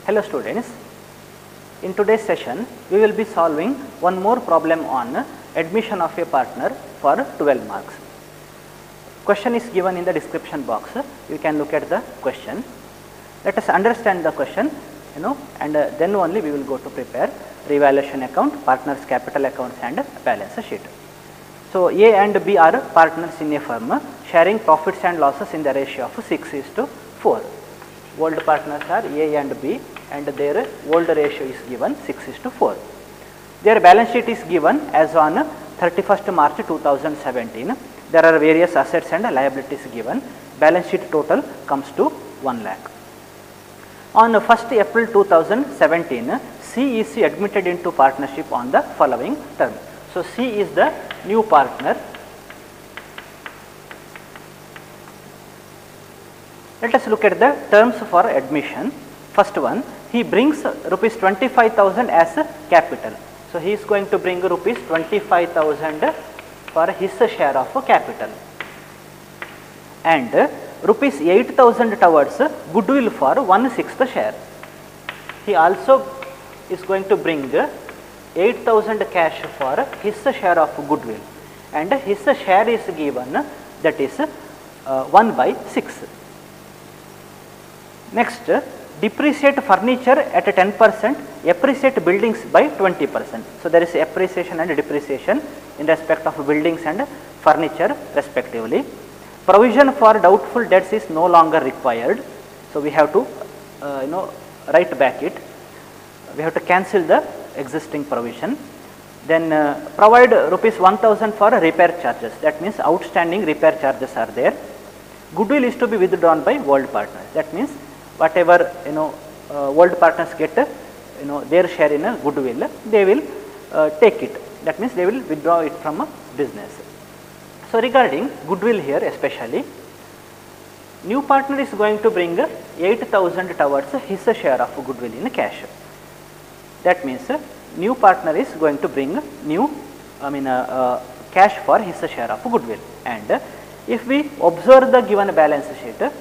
Hello students, in today's session we will be solving one more problem on admission of a partner for 12 marks. Question is given in the description box, you can look at the question. Let us understand the question, and then only we will go to prepare revaluation account, partners capital accounts and balance sheet. So, A and B are partners in a firm sharing profits and losses in the ratio of 6:4. Old partners are A and B and their old ratio is given 6:4. Their balance sheet is given as on 31st March 2017. There are various assets and liabilities given. Balance sheet total comes to 1 lakh. On 1st April 2017, C is admitted into partnership on the following term. So, C is the new partner. Let us look at the terms for admission. First one, he brings rupees 25,000 as capital. So, he is going to bring rupees 25,000 for his share of capital and rupees 8,000 towards goodwill for 1/6 share. He also is going to bring 8,000 cash for his share of goodwill and his share is given, that is 1/6. Next, depreciate furniture at 10%, appreciate buildings by 20%. So, there is appreciation and depreciation in respect of buildings and furniture respectively. Provision for doubtful debts is no longer required. So, we have to write back it. We have to cancel the existing provision. Then provide rupees 1,000 for repair charges. That means outstanding repair charges are there. Goodwill is to be withdrawn by old partners. That means whatever old partners get their share in a goodwill, they will take it. That means they will withdraw it from a business. So, regarding goodwill here especially, new partner is going to bring 8,000 towards his share of goodwill in cash. That means new partner is going to bring cash for his share of goodwill. And if we observe the given balance sheet,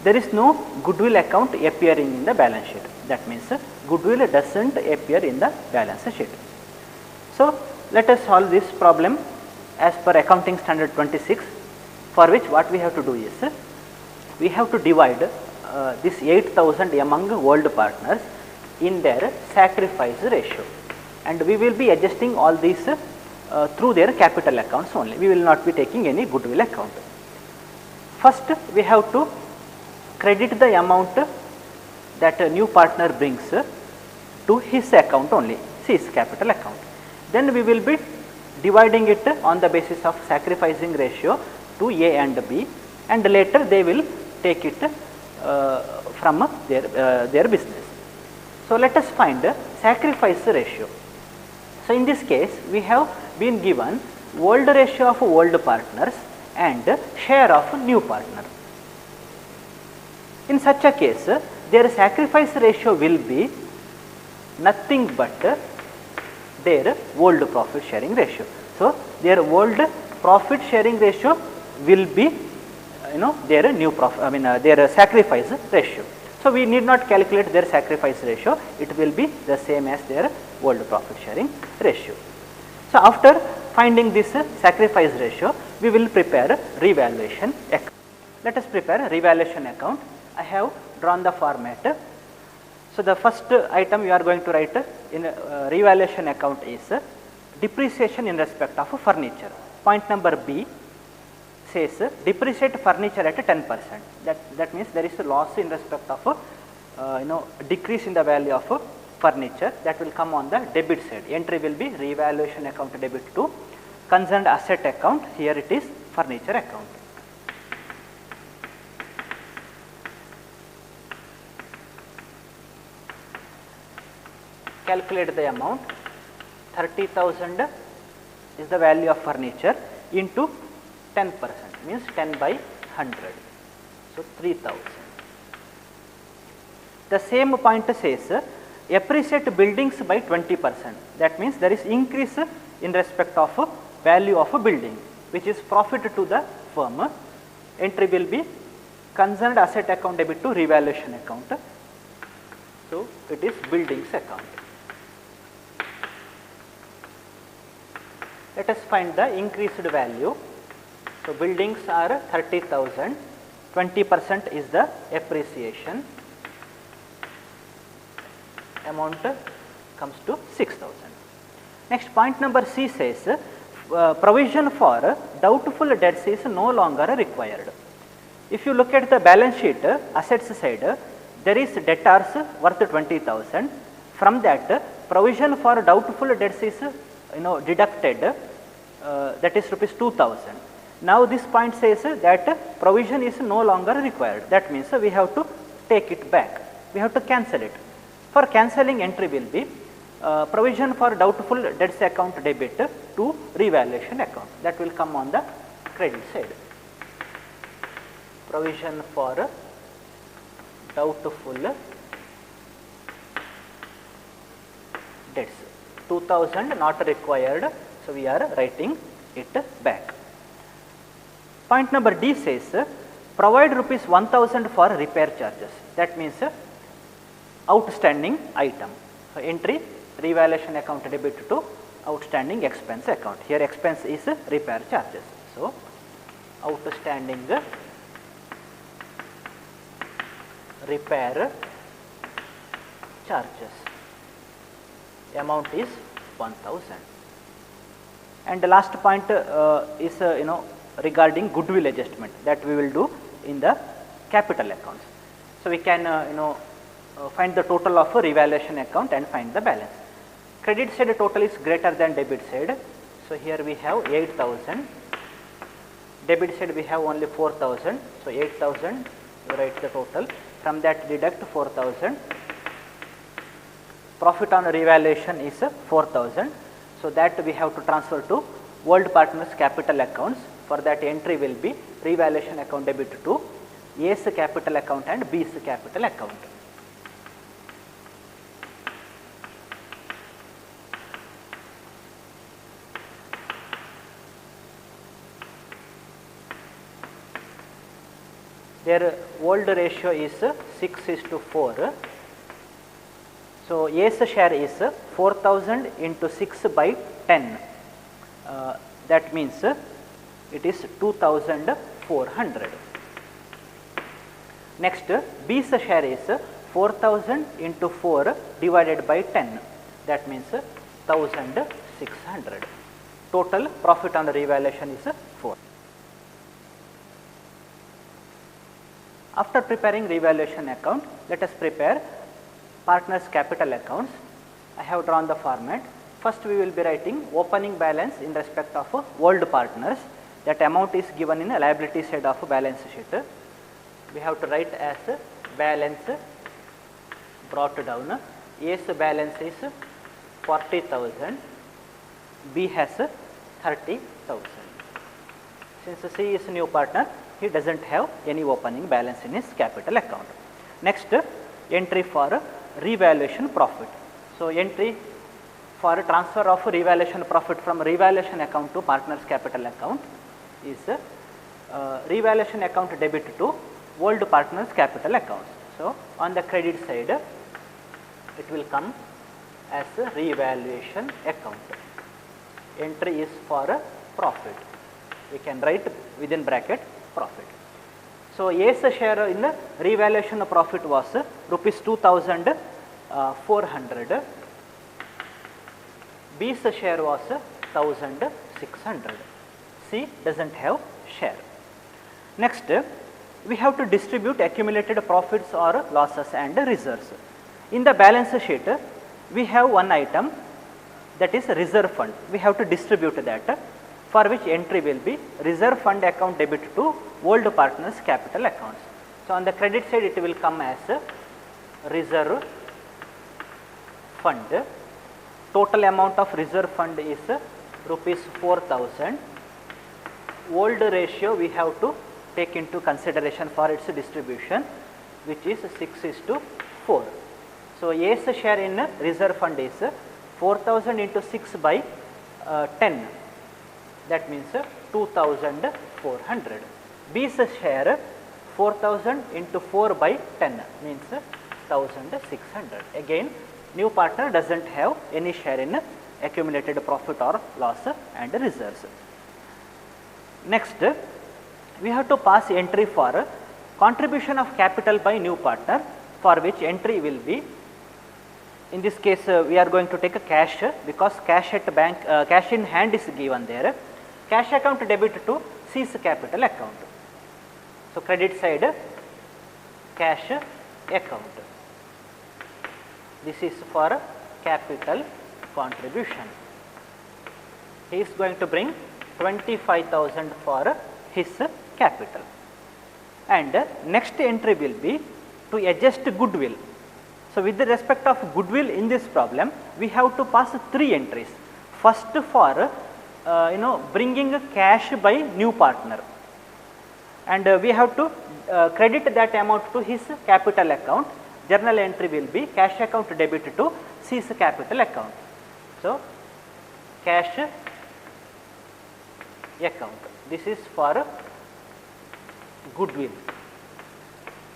there is no goodwill account appearing in the balance sheet. That means goodwill does not appear in the balance sheet. So, let us solve this problem as per accounting standard 26, for which what we have to do is, we have to divide this 8,000 among old partners in their sacrifice ratio, and we will be adjusting all these through their capital accounts only. We will not be taking any goodwill account. First, we have to credit the amount that a new partner brings to his account only, his capital account. Then we will be dividing it on the basis of sacrificing ratio to A and B, and later they will take it from their business. So, let us find sacrifice ratio. So, in this case we have been given old ratio of old partners and share of new partner. In such a case, their sacrifice ratio will be nothing but their old profit sharing ratio. So, their old profit sharing ratio will be their new profit, their sacrifice ratio. So, we need not calculate their sacrifice ratio, it will be the same as their old profit sharing ratio. So, after finding this sacrifice ratio, we will prepare revaluation account. Let us prepare revaluation account. I have drawn the format. So, the first item you are going to write in revaluation account is depreciation in respect of furniture. Point number B says depreciate furniture at 10%. That means there is a loss in respect of decrease in the value of furniture, that will come on the debit side. Entry will be revaluation account debit to concerned asset account. Here it is furniture account. Calculate the amount. 30,000 is the value of furniture into 10%, means 10 by 100. So, 3,000. The same point says appreciate buildings by 20%. That means there is increase in respect of value of a building, which is profit to the firm. Entry will be concerned asset account debit to revaluation account. So it is buildings account. Let us find the increased value. So buildings are 30,000, 20% is the appreciation, amount comes to 6,000. Next, point number C says provision for doubtful debts is no longer required. If you look at the balance sheet, assets side, there is debtors worth 20,000. From that, provision for doubtful debts is deducted, that is rupees 2,000. Now this point says that provision is no longer required. That means we have to take it back. We have to cancel it. For cancelling, entry will be provision for doubtful debts account debit to revaluation account. That will come on the credit side. Provision for doubtful debts. 2,000 not required, so we are writing it back. Point number D says provide rupees 1,000 for repair charges. That means outstanding item. So entry revaluation account debit to outstanding expense account. Here expense is repair charges. So outstanding repair charges, amount is 1,000. And the last point is regarding goodwill adjustment, that we will do in the capital accounts. So we can find the total of a revaluation account and find the balance. Credit side total is greater than debit side. So here we have 8,000. Debit side we have only 4,000. So 8,000, you write the total. From that deduct 4,000. Profit on revaluation is 4,000. So that we have to transfer to World Partners capital accounts. For that entry will be revaluation account debit to A's capital account and B's capital account. Their old ratio is 6:4. So A's share is 4,000 into 6 by 10. That means it is 2,400. Next, B's share is 4,000 into 4 divided by 10. That means 1,600. Total profit on the revaluation is 4. After preparing revaluation account, let us prepare partners capital accounts. I have drawn the format. First we will be writing opening balance in respect of World Partners. That amount is given in a liability side of a balance sheet. We have to write as balance brought down. A's balance is 40,000. B has 30,000. Since C is new partner, he does not have any opening balance in his capital account. Next, entry for revaluation profit. So entry for transfer of revaluation profit from revaluation account to partners capital account is revaluation account debit to World Partners capital accounts. So on the credit side, it will come as a revaluation account. Entry is for profit. We can write within bracket profit. So A's share in revaluation profit was rupees 2,400. B's share was 1,600. C does not have share. Next, we have to distribute accumulated profits or losses and reserves. In the balance sheet, we have one item, that is reserve fund. We have to distribute that, for which entry will be reserve fund account debit to World Partners capital accounts. So on the credit side, it will come as reserve fund. Total amount of reserve fund is rupees 4,000. Old ratio we have to take into consideration for its distribution, which is 6:4. So A's share in reserve fund is 4,000 into 6 by 10. That means 2,400. B's share 4,000 into 4 by 10 means 8,600. Again, new partner does not have any share in accumulated profit or loss and reserves. Next, we have to pass entry for contribution of capital by new partner, for which entry will be, in this case we are going to take a cash, because cash at bank, cash in hand is given there. Cash account debit to cease capital account. So, credit side cash account. This is for capital contribution. He is going to bring 25,000 for his capital. And next entry will be to adjust goodwill. So, with the respect of goodwill in this problem, we have to pass 3 entries. First, for bringing cash by new partner, and we have to credit that amount to his capital account. Journal entry will be cash account debit to cease capital account. So, cash account. This is for goodwill.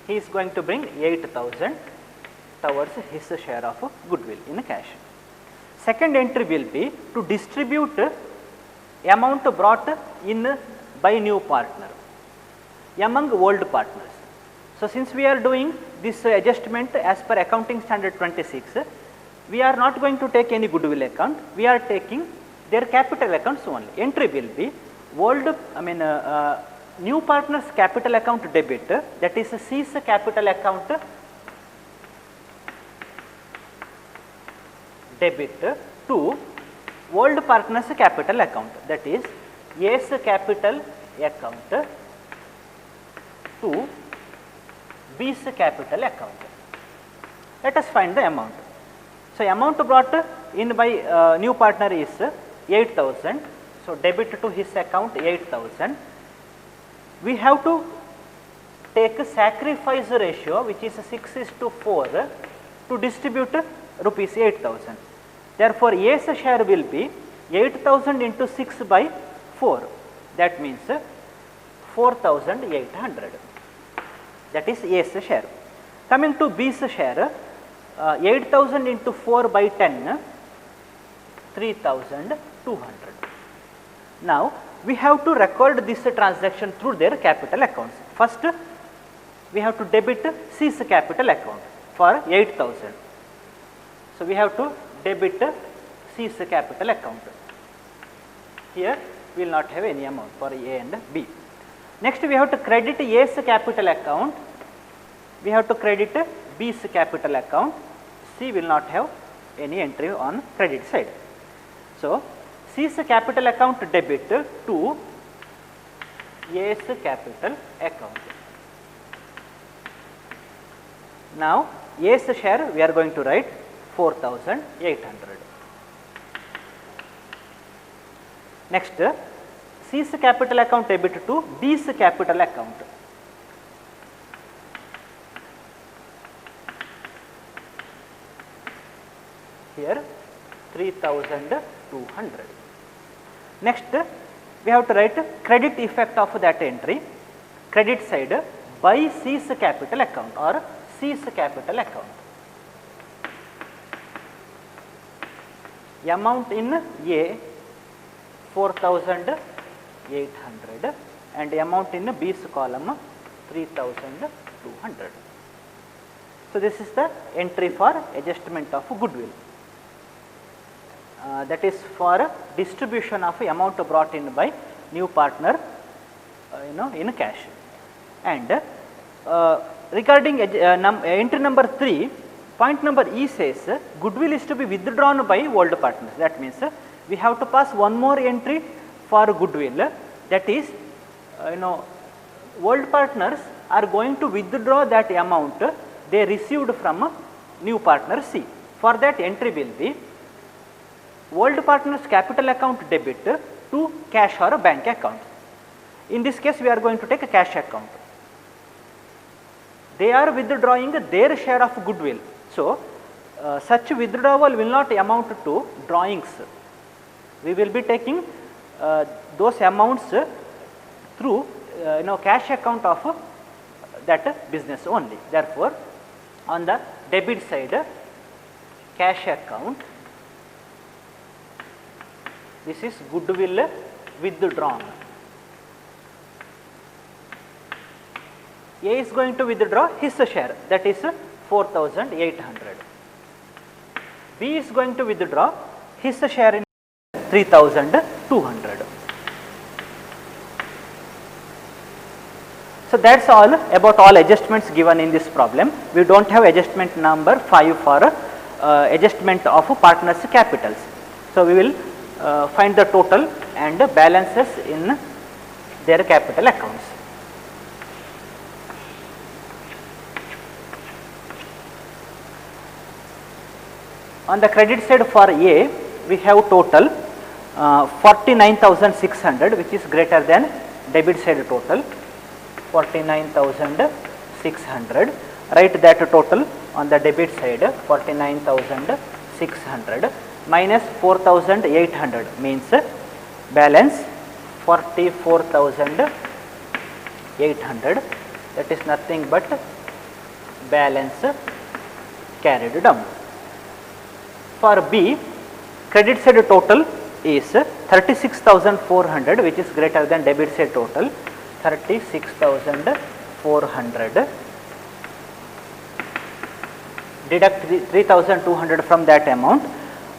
He is going to bring 8,000 towards his share of goodwill in cash. Second entry will be to distribute amount brought in by new partner among old partners. So, since we are doing this adjustment as per accounting standard 26, we are not going to take any goodwill account, we are taking their capital accounts only. Entry will be new partners capital account debit, that is cease capital account debit to old partners capital account, that is A's capital account to B's capital account. Let us find the amount. So, amount brought in by new partner is 8,000. So, debit to his account 8,000. We have to take a sacrifice ratio, which is 6:4 to distribute rupees 8,000. Therefore, A's share will be 8,000 into 6 by 4, that means 4,800. That is A's share. Coming to B's share, 8,000 into 4 by 10, 3,200. Now, we have to record this transaction through their capital accounts. First, we have to debit cease capital account for 8,000. So, we have to debit cease capital account. Here, we will not have any amount for A and B. Next, we have to credit A's capital account, we have to credit B's capital account, C will not have any entry on credit side. So, C's capital account debit to A's capital account. Now, A's share we are going to write 4,800. Next, C's capital account debit to B's capital account. Here 3,200. Next, we have to write credit effect of that entry, credit side by C's capital account or C's capital account. Amount in A 4,800 and amount in B's column 3,200. So, this is the entry for adjustment of goodwill. That is for distribution of amount brought in by new partner in cash. And regarding entry number 3, point number E says goodwill is to be withdrawn by old partners. That means we have to pass one more entry for goodwill, that is old partners are going to withdraw that amount they received from new partner C. For that, entry will be old partners capital account debit to cash or a bank account. In this case, we are going to take a cash account. They are withdrawing their share of goodwill. So, such withdrawal will not amount to drawings. We will be taking those amounts through cash account of that business only. Therefore, on the debit side cash account, this is goodwill withdrawn. A is going to withdraw his share, that is 4,800. B is going to withdraw his share in 3,200. So that's all about all adjustments given in this problem. We don't have adjustment number 5 for adjustment of partners' capitals. So we will find the total and balances in their capital accounts. On the credit side for A, we have total 49,600, which is greater than debit side total 49,600. Write that total on the debit side 49,600 minus 4,800 means balance 44,800, that is nothing but balance carried down. For B, credit side total is 36,400, which is greater than debit side total 36,400. Deduct 3,200 from that amount,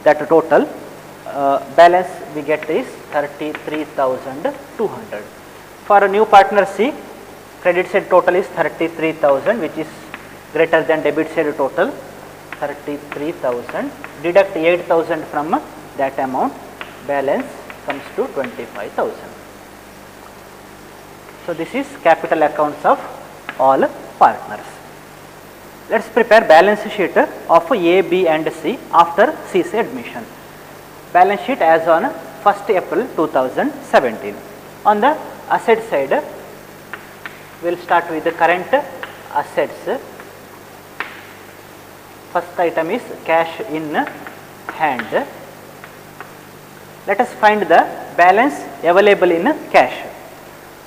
that total balance we get is 33,200. For a new partner C, credit side total is 33,000, which is greater than debit side total 33,000. Deduct 8,000 from that amount, balance comes to 25,000. So this is capital accounts of all partners. Let us prepare balance sheet of A, B and C after C's admission. Balance sheet as on 1st April 2017. On the asset side, we will start with the current assets. First item is cash in hand. Let us find the balance available in cash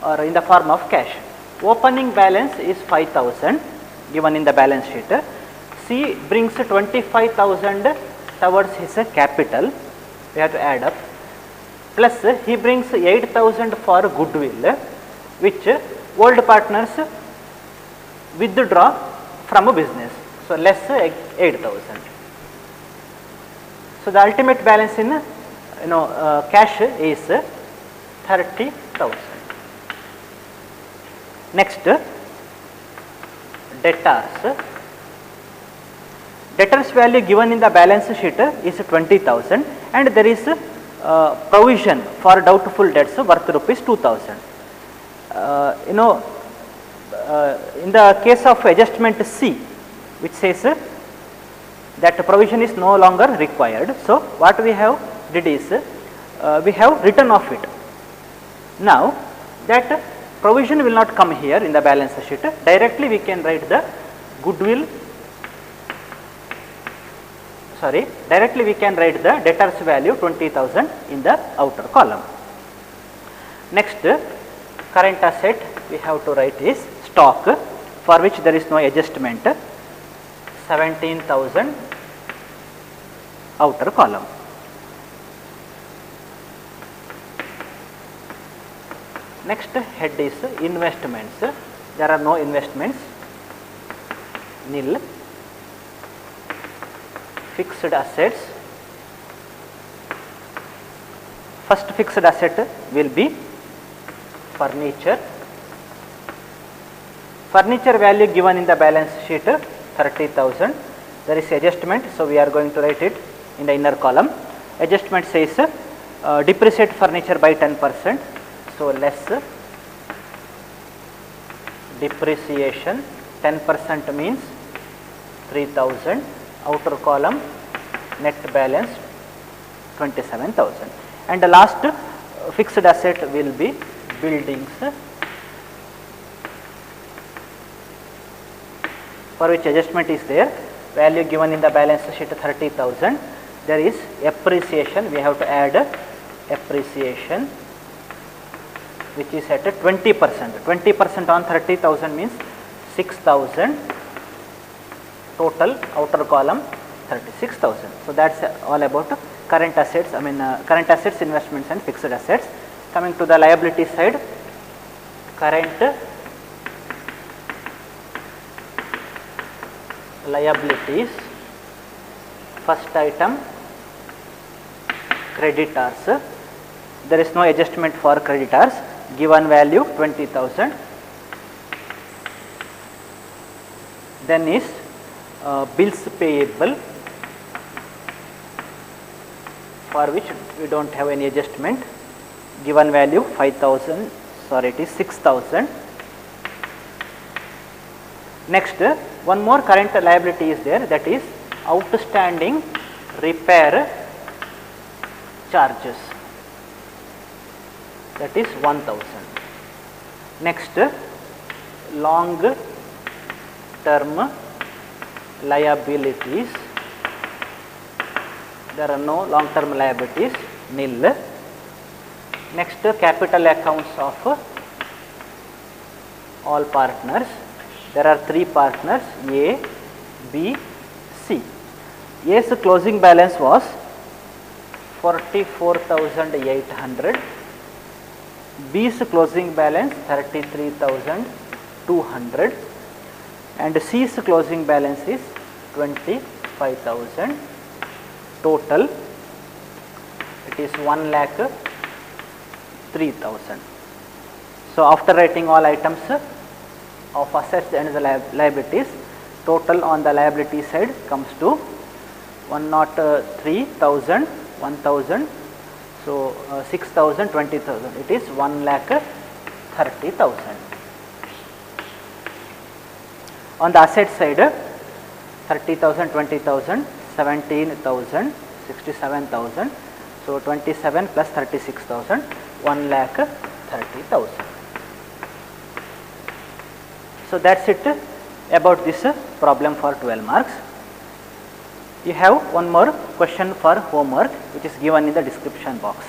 or in the form of cash. Opening balance is 5,000 given in the balance sheet. C brings 25,000 towards his capital, we have to add up, plus he brings 8,000 for goodwill, which old partners withdraw from a business. So less 8,000. So the ultimate balance in cash is 30,000. Next, debtors. Debtors value given in the balance sheet is 20,000 and there is provision for doubtful debts worth rupees 2,000. In the case of adjustment C, which says that provision is no longer required. So what we have did is we have written off it. Now that provision will not come here in the balance sheet, directly we can write the goodwill, directly we can write the debtors value 20,000 in the outer column. Next, current asset we have to write is stock, for which there is no adjustment, 17,000 outer column. Next head is investments. There are no investments, nil. Fixed assets. First fixed asset will be furniture. Furniture value given in the balance sheet 30,000. There is adjustment, so we are going to write it in the inner column. Adjustment says depreciate furniture by 10%. So less depreciation, 10% means 3,000. Outer column net balance 27,000. And the last fixed asset will be buildings, for which adjustment is there. Value given in the balance sheet 30,000. There is appreciation, we have to add appreciation, which is at 20%. 20% on 30,000 means 6,000. total outer column 36,000. So that's all about current assets, current assets, investments and fixed assets. Coming to the liability side, current liabilities, first item creditors, there is no adjustment for creditors, given value 20,000. Then is bills payable, for which we do not have any adjustment, given value 5,000, sorry it is 6,000. Next, one more current liability is there, that is outstanding repair charges, that is 1,000. Next, long term liabilities, there are no long term liabilities, nil. Next, capital accounts of all partners, there are 3 partners A, B, C. A's closing balance was 44,800, B's closing balance 33,200 and C's closing balance is 25,000. Total it is 1,03,000. So after writing all items of assets and the liabilities, total on the liability side comes to 103,000, 1,000, so 6,000, 20,000, it is 1,30,000. On the asset side, 30,000, 20,000, 17,000, 67,000, so 27 plus 36,000, 1,30,000. So that's it about this problem for 12 marks. You have one more question for homework, which is given in the description box.